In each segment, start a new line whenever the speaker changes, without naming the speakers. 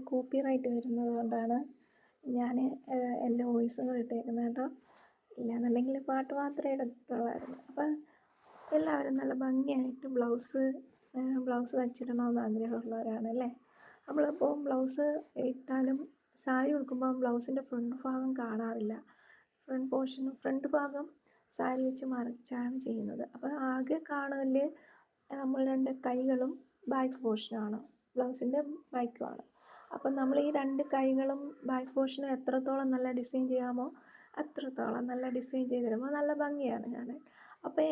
Copyright വരുന്നത് കൊണ്ടാണ് ഞാൻ എൻ്റെ വോയിസും കൂടെ ഇട്ടേക്കുന്നത് കേട്ടോ. ഇല്ലാന്നുണ്ടെങ്കിൽ പാട്ട് മാത്രമേ ഇടത്തുള്ളായിരുന്നു. അപ്പം എല്ലാവരും നല്ല ഭംഗിയായിട്ട് ബ്ലൗസ് വച്ചിടണമെന്ന് ആഗ്രഹമുള്ളവരാണല്ലേ. നമ്മളിപ്പോൾ ബ്ലൗസ് ഇട്ടാലും സാരി ഉടുക്കുമ്പോൾ ബ്ലൗസിൻ്റെ ഫ്രണ്ട് ഭാഗം കാണാറില്ല. ഫ്രണ്ട് ഭാഗം സാരി വെച്ച് മറിച്ചാണ് ചെയ്യുന്നത്. അപ്പോൾ ആകെ കാണൽ നമ്മൾ 2 കൈകളും ബാക്ക് പോർഷനുമാണ്, ബ്ലൗസിൻ്റെ ബാക്കുമാണ്. അപ്പം നമ്മൾ ഈ 2 കൈകളും ബാക്ക് പോർഷനും എത്രത്തോളം നല്ല ഡിസൈൻ ചെയ്യാമോ അത്രത്തോളം നല്ല ഡിസൈൻ ചെയ്ത് തരുമ്പോൾ നല്ല ഭംഗിയാണ് കാണാൻ. അപ്പോൾ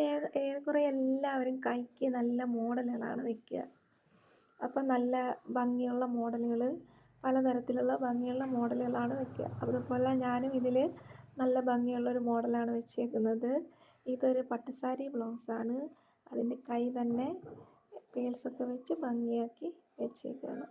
ഏറെക്കുറെ എല്ലാവരും കൈക്ക് നല്ല മോഡലുകളാണ് വയ്ക്കുക. അപ്പം നല്ല ഭംഗിയുള്ള മോഡലുകൾ, പലതരത്തിലുള്ള ഭംഗിയുള്ള മോഡലുകളാണ് വയ്ക്കുക. അതുപോലെ ഞാനും ഇതിൽ നല്ല ഭംഗിയുള്ളൊരു മോഡലാണ് വെച്ചേക്കുന്നത്. ഇതൊരു പട്ടുസാരി ബ്ലൗസാണ്. അതിൻ്റെ കൈ തന്നെ പേഴ്സൊക്കെ വെച്ച് ഭംഗിയാക്കി വെച്ചേക്കുകയാണ്.